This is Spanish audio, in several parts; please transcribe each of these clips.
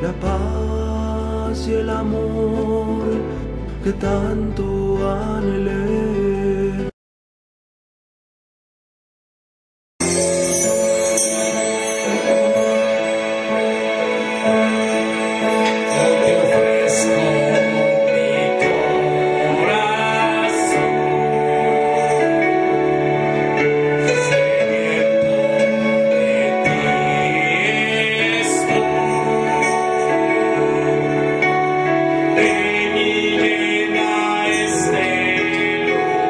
la paz y el amor que tanto anhelé. Ven y llena este lugar.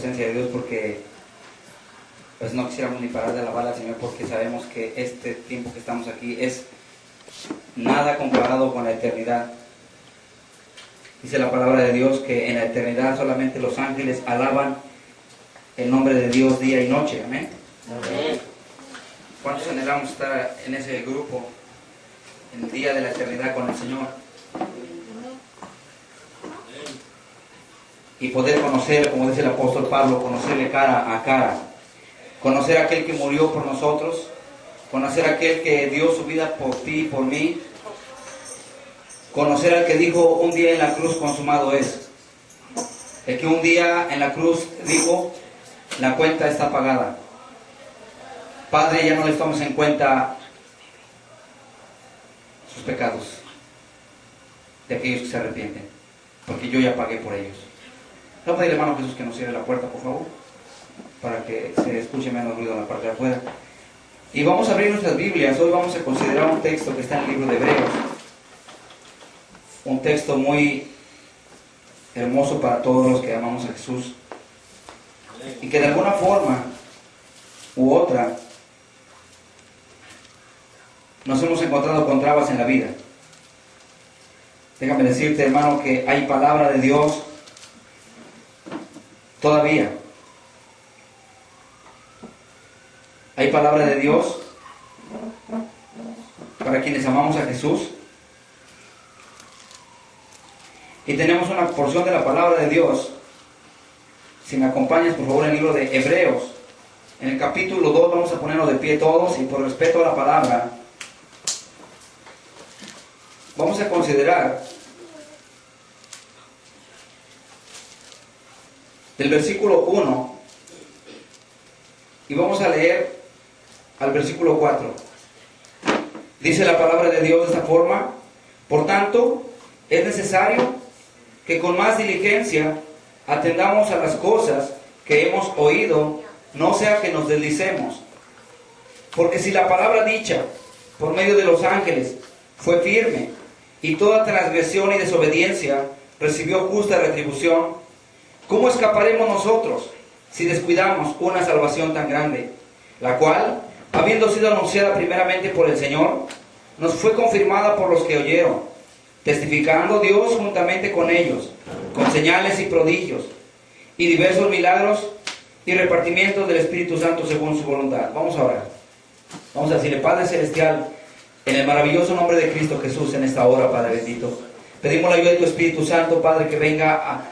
presencia de Dios porque pues no quisiéramos ni parar de alabar al Señor, porque sabemos que este tiempo que estamos aquí es nada comparado con la eternidad. Dice la palabra de Dios que en la eternidad solamente los ángeles alaban el nombre de Dios día y noche. Amén. Amén. ¿Cuántos anhelamos estar en ese grupo en el día de la eternidad con el Señor? Y poder conocer, como dice el apóstol Pablo, conocerle cara a cara. Conocer a aquel que murió por nosotros. Conocer a aquel que dio su vida por ti y por mí. Conocer al que dijo un día en la cruz, consumado es. El que un día en la cruz dijo, la cuenta está pagada. Padre, ya no les tomes en cuenta sus pecados de aquellos que se arrepienten, porque yo ya pagué por ellos. Le voy a pedir, hermano Jesús, que nos cierre la puerta, por favor, para que se escuche menos ruido en la parte de afuera. Y vamos a abrir nuestras Biblias. Hoy vamos a considerar un texto que está en el libro de Hebreos. Un texto muy hermoso para todos los que amamos a Jesús. Y que de alguna forma u otra nos hemos encontrado con trabas en la vida. Déjame decirte, hermano, que hay palabra de Dios todavía. Hay palabra de Dios para quienes amamos a Jesús. Y tenemos una porción de la palabra de Dios. Si me acompañas, por favor, en el libro de Hebreos, en el capítulo 2, vamos a ponernos de pie todos y por respeto a la palabra, vamos a considerar del versículo 1 y vamos a leer al versículo 4. Dice la palabra de Dios de esta forma: por tanto, es necesario que con más diligencia atendamos a las cosas que hemos oído, no sea que nos deslicemos. Porque si la palabra dicha por medio de los ángeles fue firme, y toda transgresión y desobediencia recibió justa retribución, ¿cómo escaparemos nosotros si descuidamos una salvación tan grande, la cual, habiendo sido anunciada primeramente por el Señor, nos fue confirmada por los que oyeron, testificando Dios juntamente con ellos, con señales y prodigios, y diversos milagros y repartimientos del Espíritu Santo según su voluntad? Vamos a orar. Vamos a decirle: Padre Celestial, en el maravilloso nombre de Cristo Jesús, en esta hora, Padre bendito, pedimos la ayuda de tu Espíritu Santo, Padre, que venga a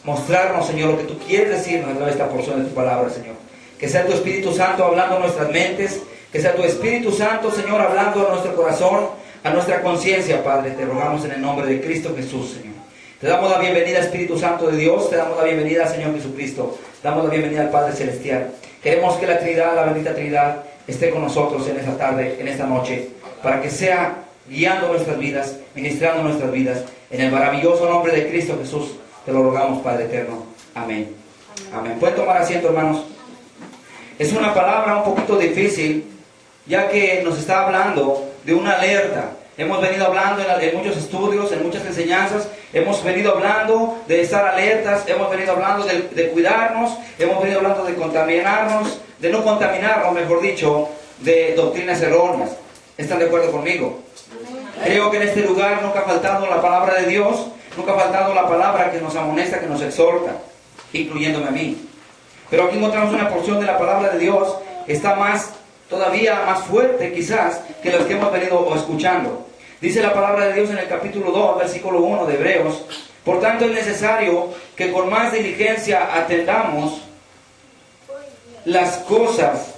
mostrarnos, Señor, lo que tú quieres decirnos a través de esta porción de tu palabra, Señor. Que sea tu Espíritu Santo hablando a nuestras mentes, que sea tu Espíritu Santo, Señor, hablando a nuestro corazón, a nuestra conciencia, Padre. Te rogamos en el nombre de Cristo Jesús, Señor. Te damos la bienvenida, Espíritu Santo de Dios. Te damos la bienvenida, Señor Jesucristo. Damos la bienvenida al Padre Celestial. Queremos que la Trinidad, la bendita Trinidad, esté con nosotros en esta tarde, en esta noche, para que sea guiando nuestras vidas, ministrando nuestras vidas. En el maravilloso nombre de Cristo Jesús, te lo rogamos, Padre eterno. Amén. Amén. Pueden tomar asiento, hermanos. Es una palabra un poquito difícil, ya que nos está hablando de una alerta. Hemos venido hablando en muchos estudios, en muchas enseñanzas, hemos venido hablando de estar alertas, hemos venido hablando de cuidarnos, hemos venido hablando de contaminarnos, de no contaminarnos, mejor dicho, de doctrinas erróneas. ¿Están de acuerdo conmigo? Creo que en este lugar nunca ha faltado la palabra de Dios, nunca ha faltado la palabra que nos amonesta, que nos exhorta, incluyéndome a mí. Pero aquí encontramos una porción de la palabra de Dios que está todavía más fuerte quizás que las que hemos venido escuchando. Dice la palabra de Dios en el capítulo 2, versículo 1 de Hebreos: por tanto es necesario que con más diligencia atendamos las cosas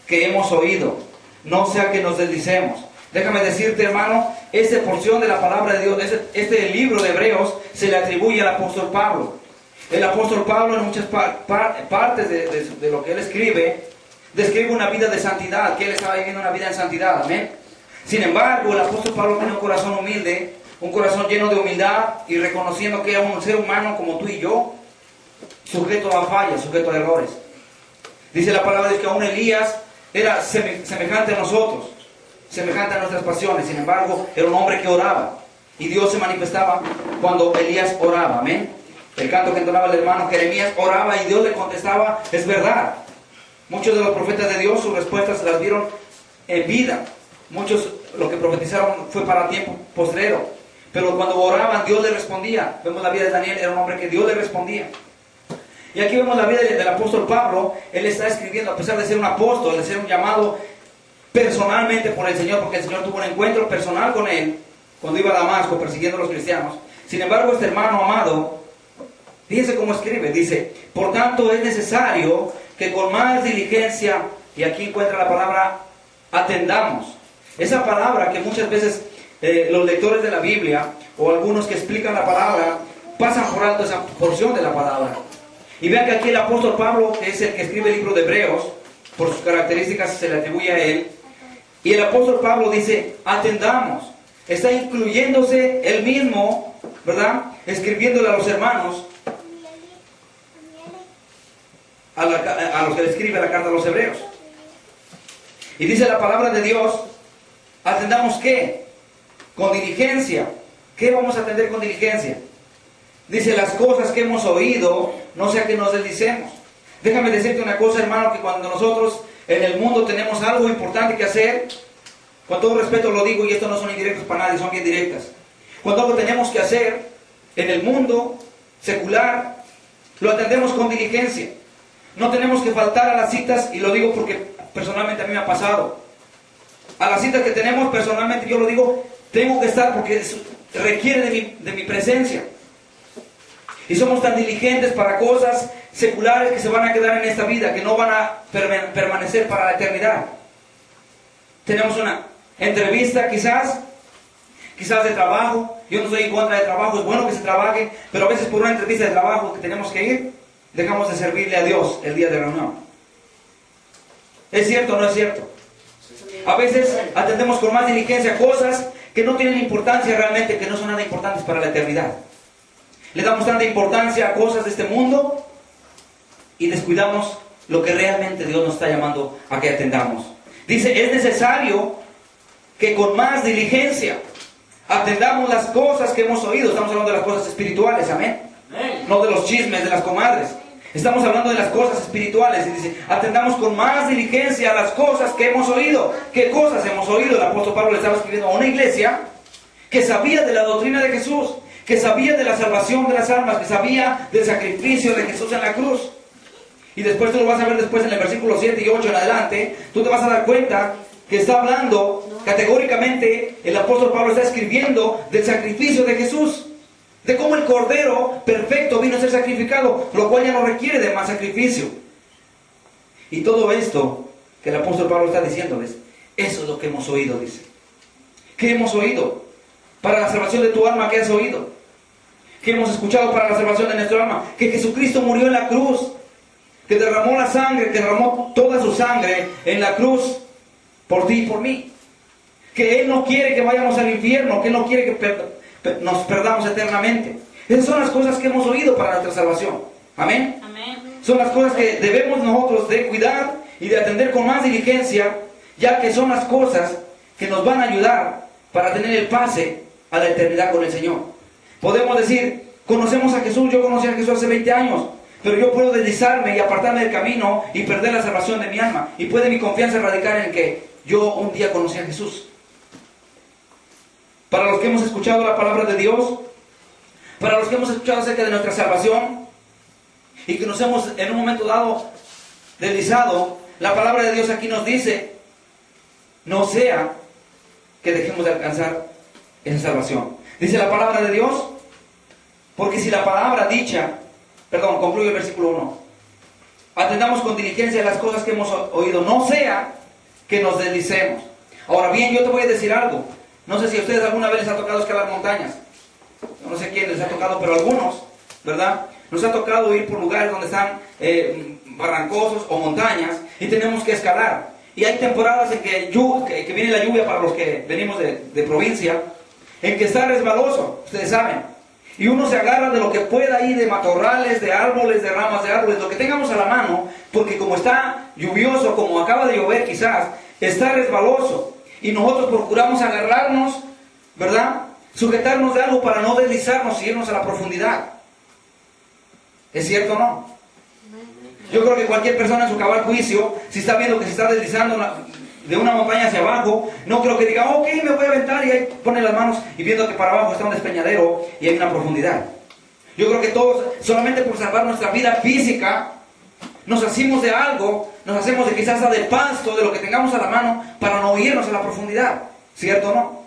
que hemos oído, no sea que nos deslicemos. Déjame decirte, hermano, esta porción de la palabra de Dios, este libro de Hebreos, se le atribuye al apóstol Pablo. El apóstol Pablo, en muchas partes de lo que él escribe, describe una vida de santidad, que él estaba viviendo una vida en santidad. Amén. Sin embargo, el apóstol Pablo tiene un corazón humilde, un corazón lleno de humildad, y reconociendo que era un ser humano como tú y yo, sujeto a fallas, sujeto a errores. Dice la palabra de Dios que aún Elías era semejante a nosotros, semejante a nuestras pasiones. Sin embargo, era un hombre que oraba, y Dios se manifestaba cuando Elías oraba. Amén. El canto que entonaba el hermano Jeremías, oraba y Dios le contestaba, es verdad. Muchos de los profetas de Dios, sus respuestas las dieron en vida. Muchos lo que profetizaron fue para tiempo postrero. Pero cuando oraban, Dios le respondía. Vemos la vida de Daniel, era un hombre que Dios le respondía. Y aquí vemos la vida del apóstol Pablo. Él está escribiendo, a pesar de ser un apóstol, de ser un llamado personalmente por el Señor, porque el Señor tuvo un encuentro personal con él cuando iba a Damasco persiguiendo a los cristianos. Sin embargo, este hermano amado, fíjense cómo escribe, dice, por tanto es necesario que con más diligencia, y aquí encuentra la palabra, atendamos. Esa palabra que muchas veces los lectores de la Biblia, o algunos que explican la palabra, pasan por alto esa porción de la palabra. Y vean que aquí el apóstol Pablo, que es el que escribe el libro de Hebreos, por sus características se le atribuye a él, y el apóstol Pablo dice, atendamos. Está incluyéndose él mismo, ¿verdad? Escribiéndole a los hermanos, a los que le escribe la carta a los hebreos. Y dice la palabra de Dios, atendamos ¿qué? Con diligencia. ¿Qué vamos a atender con diligencia? Dice, las cosas que hemos oído, no sea que nos deslicemos. Déjame decirte una cosa, hermano, que cuando nosotros en el mundo tenemos algo importante que hacer, con todo respeto lo digo, y esto no son indirectos para nadie, son bien directas. Cuando algo tenemos que hacer en el mundo secular, lo atendemos con diligencia. No tenemos que faltar a las citas, y lo digo porque personalmente a mí me ha pasado. A las citas que tenemos, personalmente yo lo digo, tengo que estar porque requiere de mi presencia. Y somos tan diligentes para cosas seculares que se van a quedar en esta vida, que no van a permanecer para la eternidad. Tenemos una entrevista quizás de trabajo. Yo no estoy en contra de trabajo, es bueno que se trabaje, pero a veces por una entrevista de trabajo que tenemos que ir, dejamos de servirle a Dios el día de reunión. ¿Es cierto o no es cierto? A veces atendemos con más diligencia cosas que no tienen importancia realmente, que no son nada importantes para la eternidad. Le damos tanta importancia a cosas de este mundo y descuidamos lo que realmente Dios nos está llamando a que atendamos. Dice, es necesario que con más diligencia atendamos las cosas que hemos oído. Estamos hablando de las cosas espirituales, amén. No de los chismes de las comadres. Estamos hablando de las cosas espirituales. Y dice, atendamos con más diligencia a las cosas que hemos oído. ¿Qué cosas hemos oído? El apóstol Pablo le estaba escribiendo a una iglesia que sabía de la doctrina de Jesús, que sabía de la salvación de las almas, que sabía del sacrificio de Jesús en la cruz. Y después tú lo vas a ver después en el versículo 7 y 8 en adelante, tú te vas a dar cuenta que está hablando categóricamente, el apóstol Pablo está escribiendo del sacrificio de Jesús, de cómo el Cordero perfecto vino a ser sacrificado, lo cual ya no requiere de más sacrificio. Y todo esto que el apóstol Pablo está diciéndoles, eso es lo que hemos oído, dice. ¿Qué hemos oído? Para la salvación de tu alma, ¿qué has oído? ¿Qué hemos escuchado para la salvación de nuestra alma? Que Jesucristo murió en la cruz, que derramó la sangre, que derramó toda su sangre en la cruz por ti y por mí. Que Él no quiere que vayamos al infierno, que Él no quiere que nos perdamos eternamente. Esas son las cosas que hemos oído para nuestra salvación. Amén. Amén. Son las cosas que debemos nosotros de cuidar y de atender con más diligencia, ya que son las cosas que nos van a ayudar para tener el pase a la eternidad con el Señor. Podemos decir, conocemos a Jesús, yo conocí a Jesús hace 20 años, pero yo puedo deslizarme y apartarme del camino y perder la salvación de mi alma. Y puede mi confianza radicar en que yo un día conocí a Jesús. Para los que hemos escuchado la palabra de Dios, para los que hemos escuchado acerca de nuestra salvación y que nos hemos en un momento dado deslizado, la palabra de Dios aquí nos dice, no sea que dejemos de alcanzar esa salvación. Dice la palabra de Dios, porque si la palabra dicha, concluye el versículo 1, atendamos con diligencia las cosas que hemos oído, no sea que nos deslicemos. Ahora bien, yo te voy a decir algo. No sé si a ustedes alguna vez les ha tocado escalar montañas. No sé quién les ha tocado, pero algunos, ¿verdad? Nos ha tocado ir por lugares donde están barrancosos o montañas y tenemos que escalar. Y hay temporadas en que viene la lluvia para los que venimos de provincia, en que está resbaloso, ustedes saben. Y uno se agarra de lo que pueda ahí, de matorrales, de árboles, de ramas de árboles, lo que tengamos a la mano, porque como está lluvioso, como acaba de llover quizás, está resbaloso. Y nosotros procuramos agarrarnos, ¿verdad? Sujetarnos de algo para no deslizarnos y irnos a la profundidad. ¿Es cierto o no? Yo creo que cualquier persona en su cabal juicio, si está viendo que se está deslizando de una montaña hacia abajo, no creo que diga, ok, me voy a aventar, y ahí pone las manos y viendo que para abajo está un despeñadero y hay una profundidad. Yo creo que todos, solamente por salvar nuestra vida física, nos hacemos de algo, nos hacemos de quizás de pasto, de lo que tengamos a la mano, para no irnos a la profundidad. ¿Cierto o no?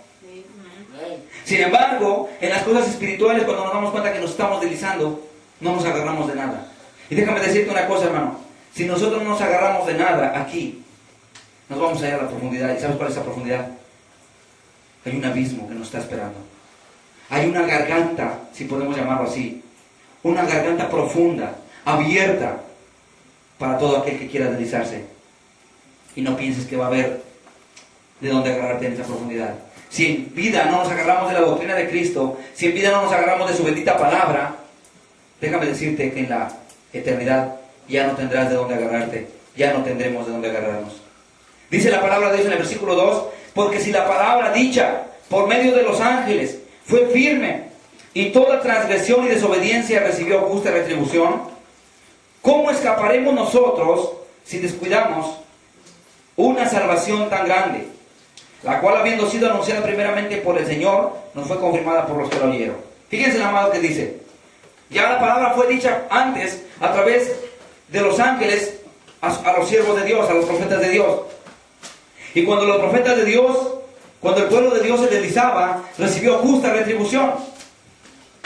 Sin embargo, en las cosas espirituales, cuando nos damos cuenta que nos estamos deslizando, no nos agarramos de nada. Y déjame decirte una cosa, hermano. Si nosotros no nos agarramos de nada aquí, nos vamos a ir a la profundidad. ¿Y sabes cuál es esa profundidad? Hay un abismo que nos está esperando. Hay una garganta, si podemos llamarlo así. Una garganta profunda, abierta, para todo aquel que quiera deslizarse. Y no pienses que va a haber de dónde agarrarte en esa profundidad. Si en vida no nos agarramos de la doctrina de Cristo, si en vida no nos agarramos de su bendita palabra, déjame decirte que en la eternidad ya no tendrás de dónde agarrarte, ya no tendremos de dónde agarrarnos. Dice la palabra de Dios en el versículo 2, porque si la palabra dicha por medio de los ángeles fue firme y toda transgresión y desobediencia recibió justa retribución, ¿cómo escaparemos nosotros si descuidamos una salvación tan grande, la cual habiendo sido anunciada primeramente por el Señor, nos fue confirmada por los que lo oyeron? Fíjense, amado, que dice, ya la palabra fue dicha antes a través de los ángeles a los siervos de Dios, a los profetas de Dios. Y cuando los profetas de Dios, cuando el pueblo de Dios se deslizaba, recibió justa retribución.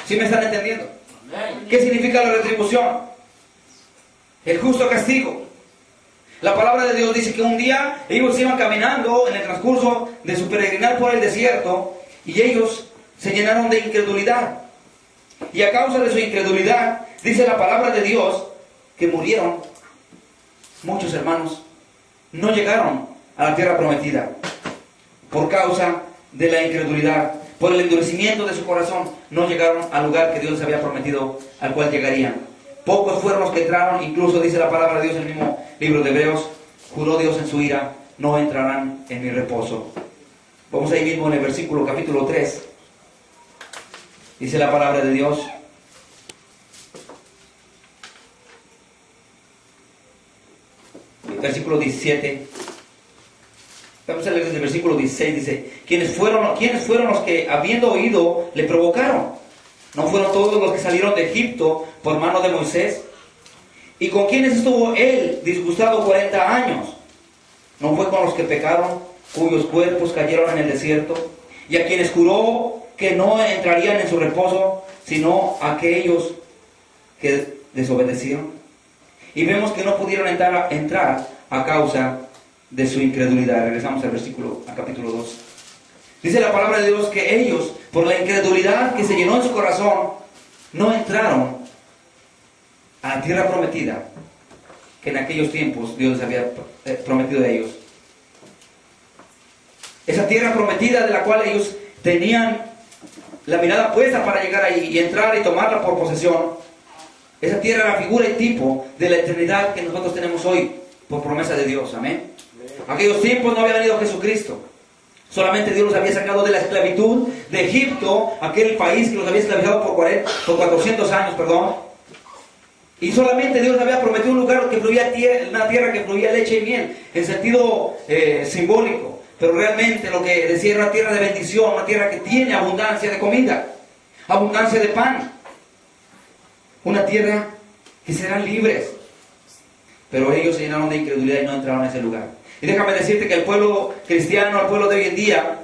¿Sí me están entendiendo? ¿Qué significa la retribución? El justo castigo. La palabra de Dios dice que un día ellos iban caminando en el transcurso de su peregrinar por el desierto y ellos se llenaron de incredulidad. Y a causa de su incredulidad, dice la palabra de Dios, que murieron muchos hermanos. No llegaron a la tierra prometida por causa de la incredulidad, por el endurecimiento de su corazón. No llegaron al lugar que Dios les había prometido, al cual llegarían. Pocos fueron los que entraron, incluso dice la palabra de Dios en el mismo libro de Hebreos, juró Dios en su ira, no entrarán en mi reposo. Vamos ahí mismo en el versículo capítulo 3. Dice la palabra de Dios, versículo 17. Vamos a leer desde el versículo 16. Dice, ¿quiénes fueron los que habiendo oído le provocaron? ¿No fueron todos los que salieron de Egipto por mano de Moisés? ¿Y con quiénes estuvo él disgustado 40 años? ¿No fue con los que pecaron, cuyos cuerpos cayeron en el desierto? ¿Y a quienes juró que no entrarían en su reposo, sino a aquellos que desobedecieron? Y vemos que no pudieron entrar a causa de su incredulidad. Regresamos al capítulo 2. Dice la palabra de Dios que ellos, por la incredulidad que se llenó en su corazón, no entraron a la tierra prometida que en aquellos tiempos Dios les había prometido a ellos. Esa tierra prometida de la cual ellos tenían la mirada puesta para llegar ahí y entrar y tomarla por posesión. Esa tierra era figura y tipo de la eternidad que nosotros tenemos hoy por promesa de Dios. Amén. Aquellos tiempos no había venido Jesucristo. Solamente Dios los había sacado de la esclavitud de Egipto, aquel país que los había esclavizado por 400 años, y solamente Dios había prometido un lugar que fluía una tierra que fluía leche y miel, en sentido simbólico. Pero realmente lo que decía era una tierra de bendición, una tierra que tiene abundancia de comida, abundancia de pan, una tierra que serán libres. Pero ellos se llenaron de incredulidad y no entraron a ese lugar. Y déjame decirte que el pueblo cristiano, el pueblo de hoy en día,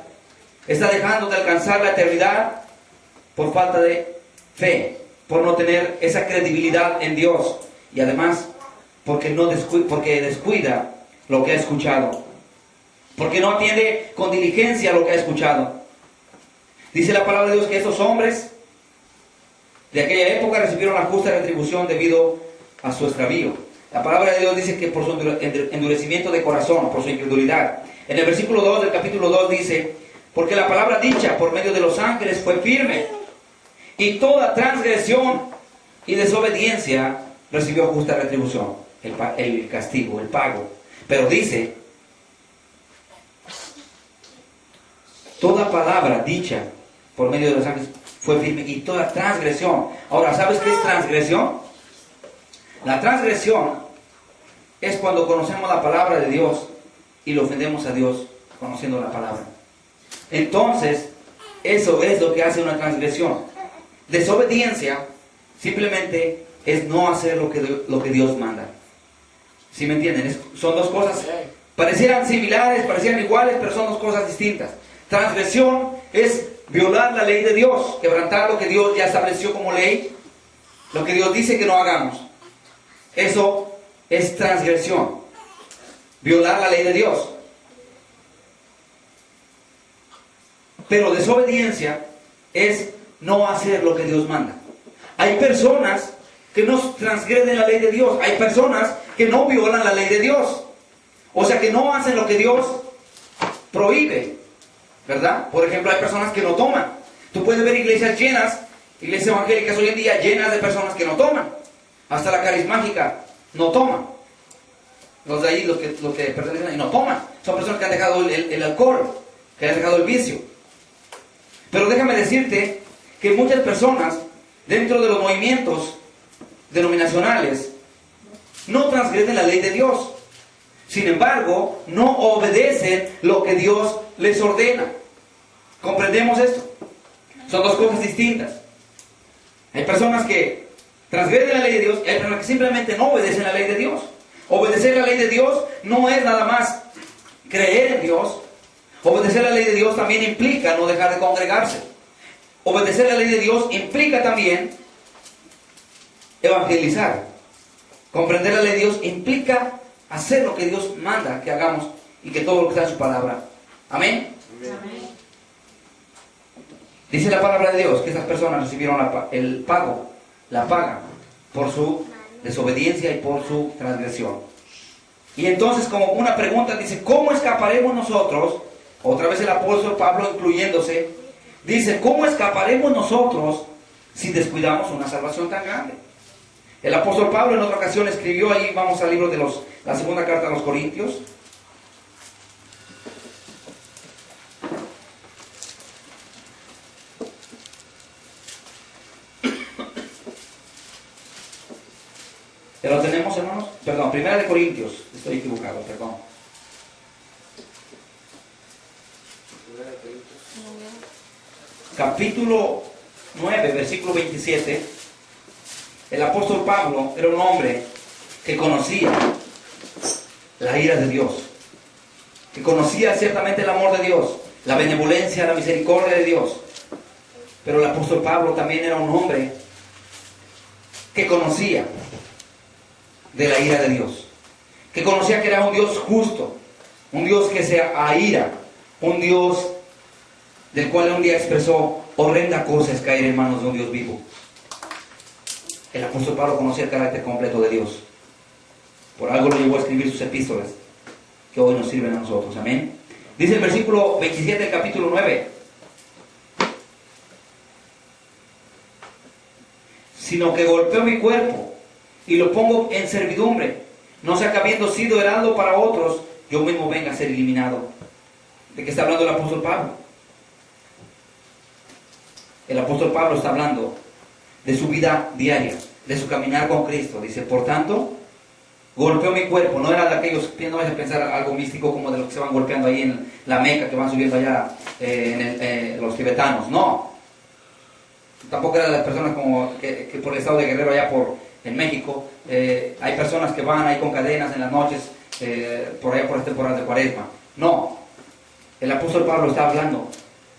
está dejando de alcanzar la eternidad por falta de fe, por no tener esa credibilidad en Dios, y además porque descuida lo que ha escuchado, porque no atiende con diligencia lo que ha escuchado. Dice la palabra de Dios que esos hombres de aquella época recibieron la justa retribución debido a su extravío. La palabra de Dios dice que por su endurecimiento de corazón, por su incredulidad. En el versículo 2 del capítulo 2 dice, porque la palabra dicha por medio de los ángeles fue firme, y toda transgresión y desobediencia recibió justa retribución, el castigo, el pago. Pero dice, toda palabra dicha por medio de los ángeles fue firme, y toda transgresión. Ahora, ¿sabes qué es transgresión? La transgresión es cuando conocemos la palabra de Dios y lo ofendemos a Dios conociendo la palabra. Entonces, eso es lo que hace una transgresión. Desobediencia simplemente es no hacer lo que Dios manda. ¿Sí me entienden? Son dos cosas, parecieran similares, parecieran iguales, pero son dos cosas distintas. Transgresión es violar la ley de Dios, quebrantar lo que Dios ya estableció como ley, lo que Dios dice que no hagamos. Eso es transgresión, violar la ley de Dios. Pero desobediencia es no hacer lo que Dios manda. Hay personas que no transgreden la ley de Dios. Hay personas que no violan la ley de Dios. O sea, que no hacen lo que Dios prohíbe, ¿verdad? Por ejemplo, hay personas que no toman. Tú puedes ver iglesias llenas, iglesias evangélicas hoy en día llenas de personas que no toman. Hasta la carismática no toman. Los de ahí, los que pertenecen ahí, no toman. Son personas que han dejado el alcohol, que han dejado el vicio. Pero déjame decirte que muchas personas dentro de los movimientos denominacionales no transgreden la ley de Dios. Sin embargo, no obedecen lo que Dios les ordena. ¿Comprendemos esto? Son dos cosas distintas. Hay personas que transgreden la ley de Dios y hay personas que simplemente no obedecen la ley de Dios. Obedecer la ley de Dios no es nada más creer en Dios. Obedecer la ley de Dios también implica no dejar de congregarse. Obedecer la ley de Dios implica también evangelizar. Comprender la ley de Dios implica hacer lo que Dios manda que hagamos y que todo lo que está en su palabra. Amén. Amén. Dice la palabra de Dios que estas personas recibieron la paga por su desobediencia y por su transgresión. Y entonces, como una pregunta, dice, ¿cómo escaparemos nosotros? Otra vez el apóstol Pablo incluyéndose, dice, ¿cómo escaparemos nosotros si descuidamos una salvación tan grande? El apóstol Pablo en otra ocasión escribió, ahí vamos al libro de la segunda carta a los Corintios. ¿Ya lo tenemos, hermanos? Perdón, primera de Corintios, estoy equivocado, perdón. Capítulo 9, versículo 27. El apóstol Pablo era un hombre que conocía la ira de Dios, que conocía ciertamente el amor de Dios, la benevolencia, la misericordia de Dios. Pero el apóstol Pablo también era un hombre que conocía de la ira de Dios, que conocía que era un Dios justo, un Dios que se aira, un Dios del cual un día expresó: horrenda cosa es caer en manos de un Dios vivo. El apóstol Pablo conocía el carácter completo de Dios. Por algo lo llevó a escribir sus epístolas, que hoy nos sirven a nosotros. Amén. Dice el versículo 27 del capítulo 9: sino que golpeo mi cuerpo y lo pongo en servidumbre, no sea que habiendo sido heraldo para otros, yo mismo venga a ser eliminado. ¿De qué está hablando el apóstol Pablo? El apóstol Pablo está hablando de su vida diaria, de su caminar con Cristo. Dice, por tanto, golpeo mi cuerpo. No era de aquellos, no vais a pensar algo místico como de los que se van golpeando ahí en la Meca, que van subiendo allá los tibetanos. No. Tampoco era de las personas como que por el estado de Guerrero, allá en México, hay personas que van ahí con cadenas en las noches, por allá por las temporadas de Cuaresma. No. El apóstol Pablo está hablando,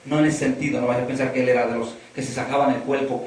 no en ese sentido, no vais a pensar que él era de los que se sacaban el cuerpo